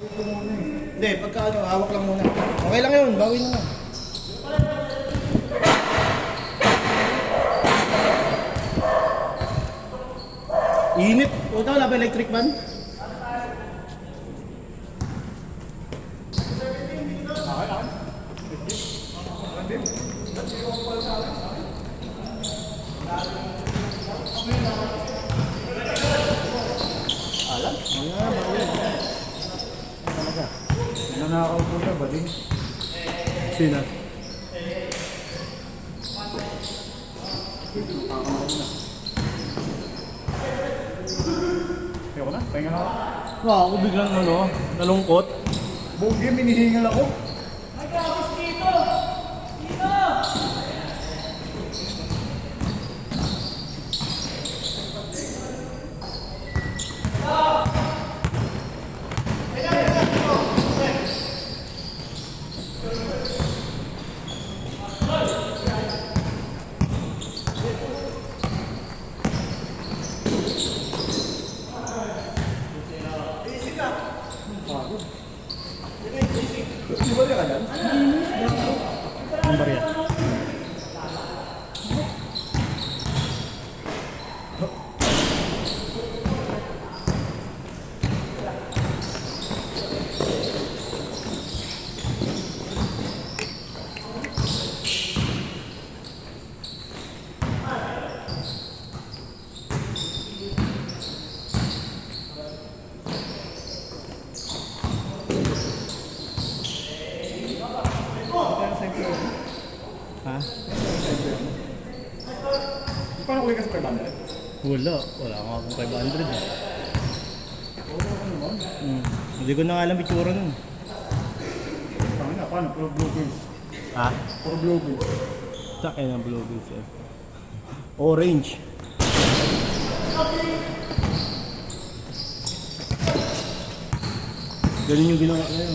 Hindi, pagka ano, hawak lang muna. Okay lang yun, bawin mo. Init. O ito, wala ba electric ban? Alam? Nanakaw po na ba din? Sino? Ayoko na, pahinga na ako. Wow, ako biglang ano, nalungkot. Buong game, hinihingal ako. Di ba ka yan? Ang barya. Ha? Paano kuwi ka sa 500? Wala nga akong 500 eh. Hindi ko na alam itsura nun. Tangin na, paano? Puro blue bills. Ha? Puro blue bills. Takin ng blue bills eh. Orange. Ganun yung ginawa ko yun.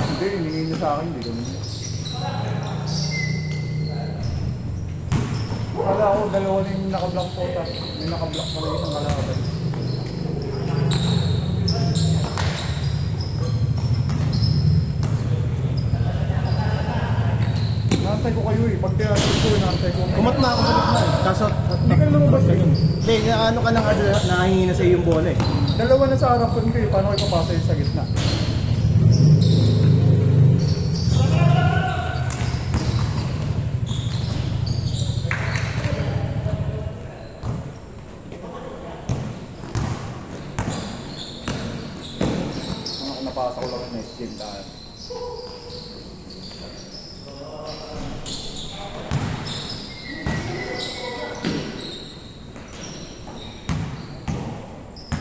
Hindi, hiningi niya sa akin, hindi ganun. Wala ako, dalawa na yung naka-block po. May naka-block pa rin isang kalaban. Nantay ko kayo eh. Pag tinatay ko, nantay ko. Kumat na ako sa gitna eh. Kaso, Hindi ka na lumabas eh. hindi, ano ka na nga nakahingi na sa'yo yung bola eh. Dalawa na sa harapan ko eh. Paano ko ipapasa yun sa gitna? Mga napasa ko lang yung next game tayo.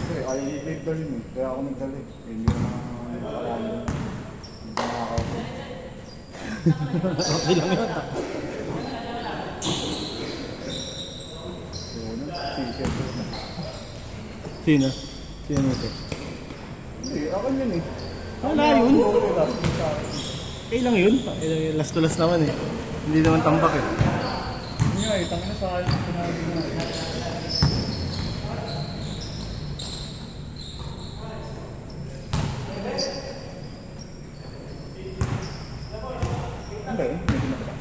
Kasi ayaw ni Blake dalhin eh. Kaya ako nagdali. Hindi ko nakakaano. Hindi ko nakakaupo. Okay lang yun. So, ano? T-shirt ko na. Sino? Sino ito? Hindi, akin yun eh. Wala yun. Okay, last week sa akin. Okay lang yun. Last to last naman eh. Hindi naman tambak eh. Yun nga eh, tangin na sa akin. Sinabi na eh. Hindi, medyo na ba?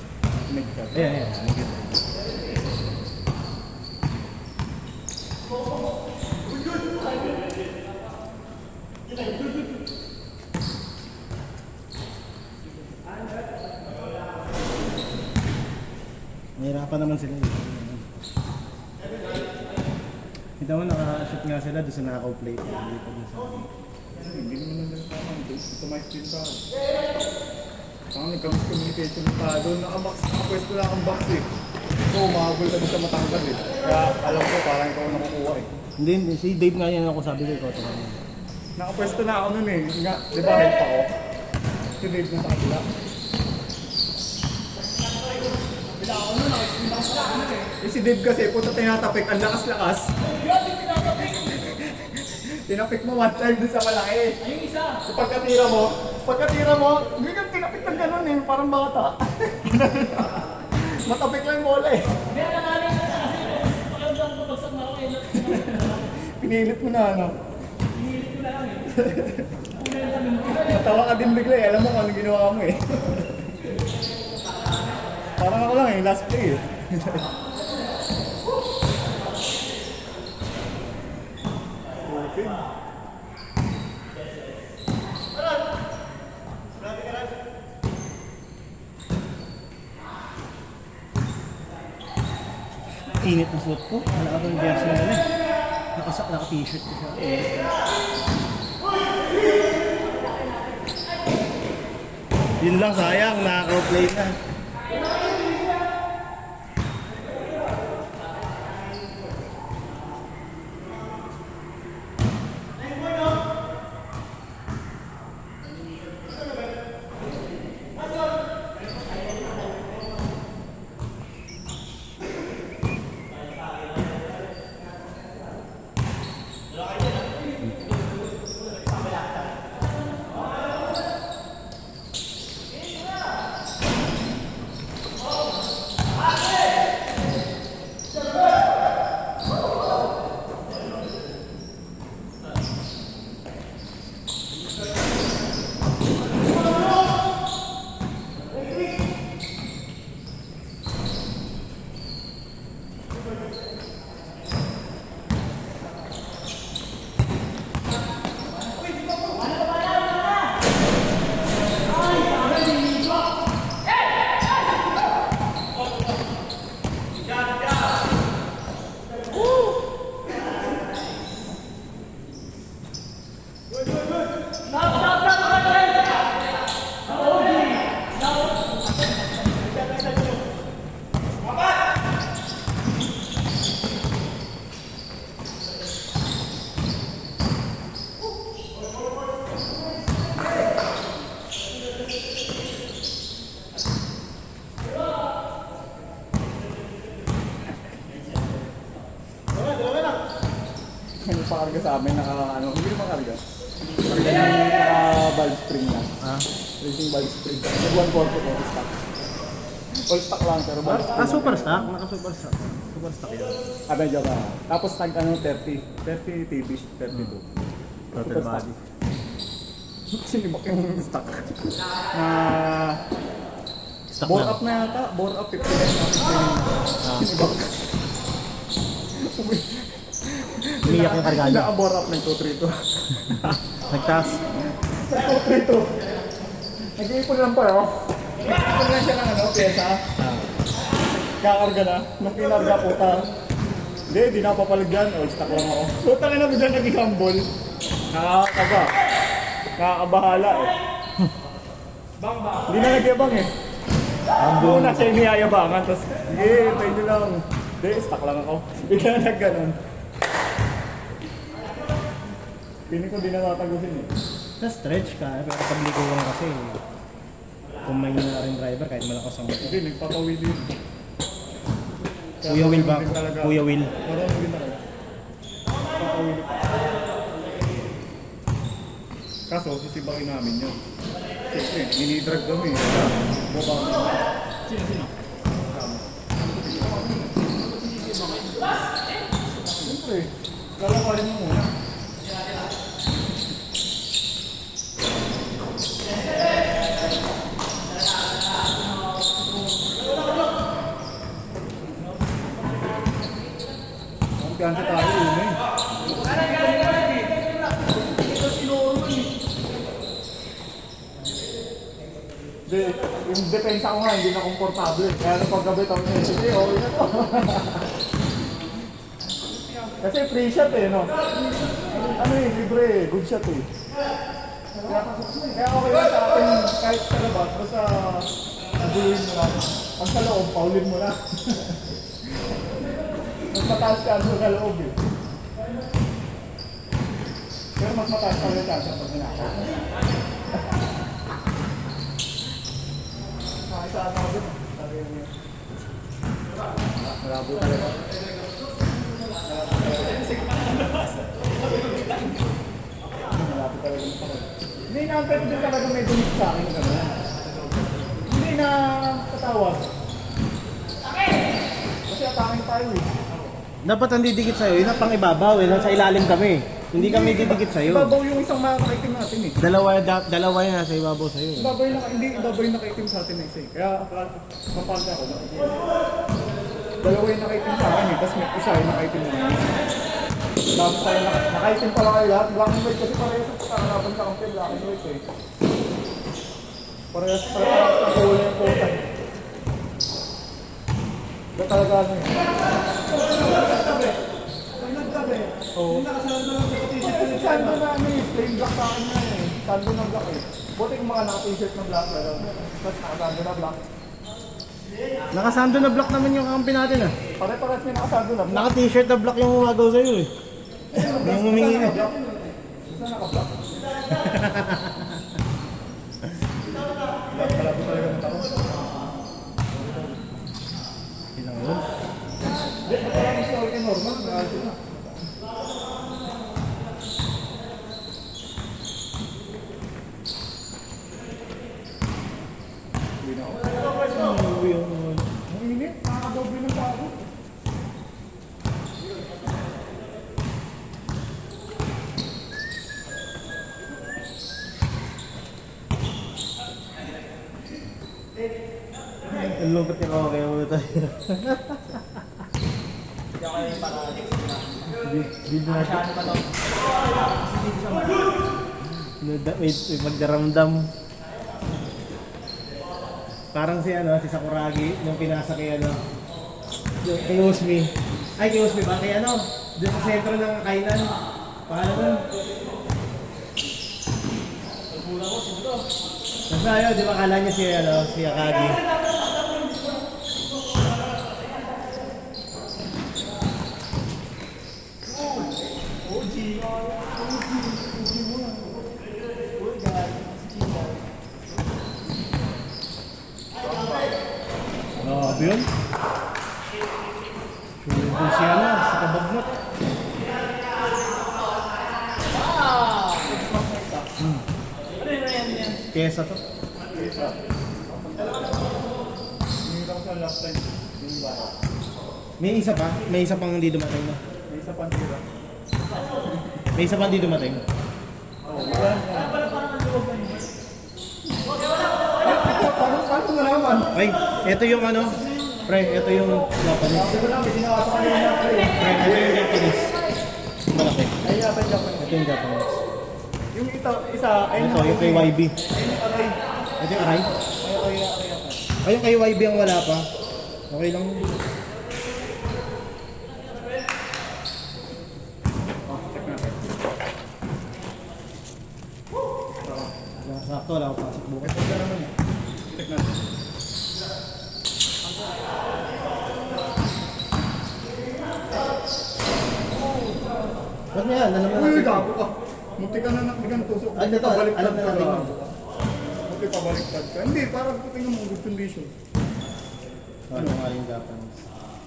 Medyo ka. Ayan. Mahirapan naman sila eh. Kita mo naka-shoot nga sila doon sa naka-plate. Hindi pa doon sa... Hindi naman nang tama. Ito may screen pa. Saka nagka-communication pa. Doon nakapwesto lang ang box eh. So, umahagol ka doon sa matangkad eh. Kaya alam ko parang ikaw nakukuha eh. Hindi, si Dave nga yan ako sabi ko ikaw. Nakapwesto na ako nun eh. Nga, di ba help ako? Si Dave na sa kabila. Bila ako nun, nakikita ko sa akin eh. Si Dave kasi, puto tinatapik, ang lakas-lakas. Tinapik mo one time dun sa malaki. Ayun isa. Pagkatira mo, hindi ka tinapik ng ganun eh, parang bata. Matapik lang yung bola eh. Hindi, nangaling na kasi pakiramdam ko bagsak na ako eh. Pinilit mo na ano. Hinihilit ko na lang eh. Natawa ka din bigla eh. Alam mo kung ano ginawa mo eh. Parang ako lang eh, last play eh. Okay. Init na suot ko. Wala akong jersey na eh. Naka-t-shirt ko siya. Yun lang, sayang. Nakaka-play na. Ano pakarga sa amin, hindi naman karga. Karga ng valve spring na. Ah? Racing valve spring. Nag-140 ko, stock. All stock lang, pero valve spring. Super stock? Naka-super stock. Super stock yun. Medyo ba? Tapos tag 30 TB, 32. Total body. Sinibak yung stock. Stock Bore lang. up na yata, bore up 59 na. Sinibak. Umiyak yung kargado. Naka-bore up ng 232. Nagtaas. 232. Nag-iipon lang pa oh. Nag-iipon lang siya ng pyesa. Kakarga na. Nung kinarga puta. Hindi, di napapaligyan. All stock lang ako. Puta na bigla naging humble. Nakakaba. Nakakabahala eh. Hindi na nagyabang eh. Una siya iniyayabangan. Tapos, sige, tayo nyo lang. Hindi, stock lang ako. Bigla na nagganon. Piling ko di natatagusin eh. Sa stretch ka, pero pagligo ko lang kasi kung may na rin driver kahit malakas ang motor. Hindi, nagpapawid yun. Kuya Will ba? Kuya Will. Marunong din ako. Nagpapawid. Kaso, sisibangin namin yun. Siyempre, mini-drag kami. Baba. Sino? Siyempre, lalawarin mo muna. Magkansa tayo yun eh. Hindi, yung depensa ko nga, hindi na komportable. Kaya nung pagkabit ako niya, sige, okay na to. Kasi free shot eh, no? Ano eh, libre eh, good shot eh. Kaya okay lang sa akin, kahit sa labas, basta naguluhin mo lang. Pag sa loob, paulin mo na. Mas mataas ka sa loob eh. Pero mas mataas ka rin chance pag ninakaw. Nakisaan ako dun. Sabi niya. Malabo talaga. Malapit talaga ng pakot. Hindi inaantay ko din talaga may dumit sa akin. Hindi na katawag. Kasi atake tayo eh. Dapat ang didikit sa'yo, yun ang pang ibabaw eh, nasa ilalim kami. Hindi kami didikit sa'yo. Ibabaw yung isang makakaitim natin eh. Dalawa yung nasa ibabaw sa'yo eh. Ibabaw yung nakaitim sa atin na isa eh. Kaya kapag ako, dalawa yung nakaitim sa akin eh. Tapos may isa yung nakaitim na namin. Dami tayo nakaitim pala kayo lahat. Black and white kasi parehas sa pagkakalaban sa kampi. Black and white eh. Parehas sa kulay yung puta. Ba talaga ano yun? Oo. Kasi sando na ano eh, plain black sa akin na eh. Sando na black eh. Buti kung mga naka-t-shirt na black pero tapos nakasando na black. Nakasando na black naman yung kampi natin ah. Pare-pares may nakasando na black. Naka-t-shirt na black yung umagaw sa'yo eh. Yung humingi na. Isa naka-black. Black pala po talaga ng tao. Ilang yun? Hindi, parang gusto ko normal. Nakasin na. Hindi na ako. Ang init, nakakadoble ng bago. Ang lupit yung okay mo tayo. Hindi ako yung para Bid na siya. masyado pa to. May magdaramdam. Parang si ano, si Sakuragi, yung pinasa kay ano, yung kay Usmi. Ay, kay Usmi ba? Kay ano, doon sa sentro ng kainan. Paano nun? Basta ayaw, di ba kala niya si ano, si Akagi. Grabe yun. Doon si ano, si Kabagnot. Ano yun yan? Kesa to. Hinirang sa last time. Yung ba? May isa pa? May isa pang hindi dumating na. May isa pang tira. May isa pang hindi dumating. Paano nalaman? Ay, ito yung ano, pre, ito yung Japanese. Hindi ko lang, may ginawa sa kanila na pre. Pre, ito yung Japanese. Yung malaki. Ay, yata yung Japanese. Ito yung Japanese. Yung isa, ayun Ito, yung kay YB. Ayun yung aray. Ito yung aray. Aray yata. Ay, yung kay YB ang wala pa. Okay lang. Check natin. Sakto, wala ko pasok bukas. Ito na naman eh. Check natin. Ba't na yan? Alam na Uy, natin. gago ka. Munti ka na nakbigan tusok. Ano to? Pabaliktad Alam na ka natin. lang. Munti pabaliktad ka. Hindi, parang tingnan mo good condition. Ano nga yung Japanese?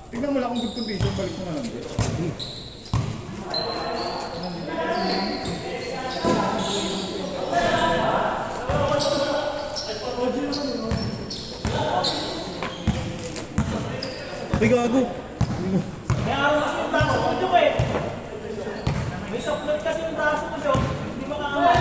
Tingnan mo lang kung good condition, balik mo na lang. Uy, gago. May araw kasi yung braso ko dyan eh. May supplement kasi yung braso ko dyan. Hindi makakamay.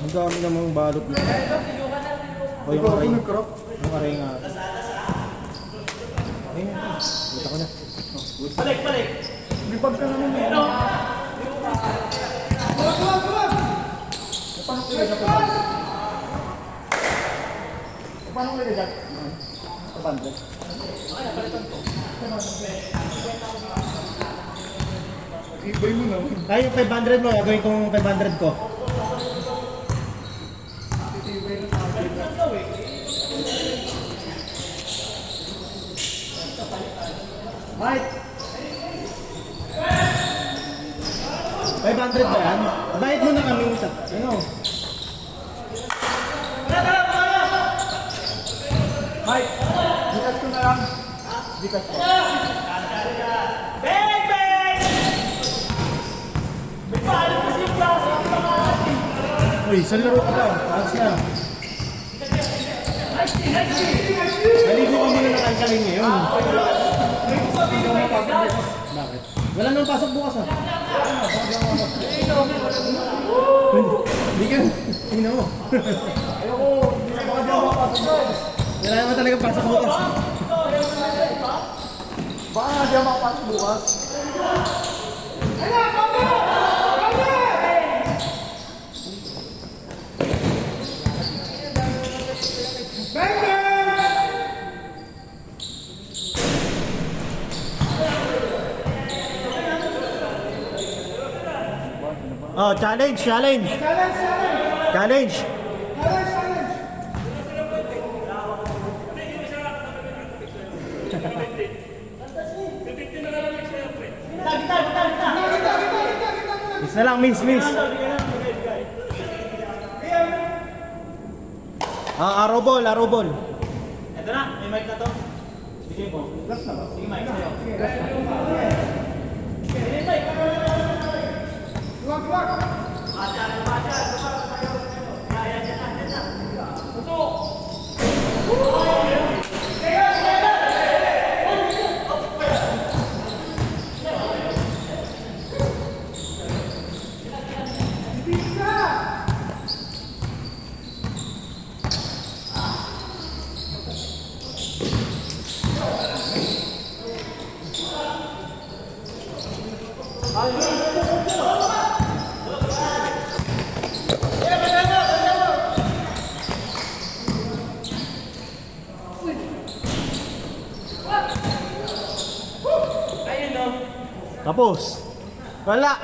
Ang dami namang balot na. O yung Ikaw aray. ako nag-crop. Yung aray nga. Ayun na. Buta ko na. Balik. Lipad ka naman eh. Ano? Paano kayo dyan? Paano kayo dyan? Kapandre. Ibay mo naman. Ay, yung 500 mo, gagawin kong 500 ko. Mike! 500 ba yan? Bayad mo na kami sa... Ano? Mike, Gcash ko na lang. Gcash ko. Bang! May paalam kasi yung braso. Uy, saan laro ka ba? Taas na. Naligo ka muna ng alkaling ngayon. Bakit? Wala nang pasok bukas ah. Hindi ka. Tingnan mo. Ayoko, hindi na baka di ako makapasok doon. Wala naman talaga pasok bukas. Baka nga di ako makapasok bukas. Oh, challenge, challenge. Challenge. Miss na lang, miss. Arrow ball. Ito na, may mic na to. Sige po. Last na ba? Sige, mic sa'yo. Tapos. Wala.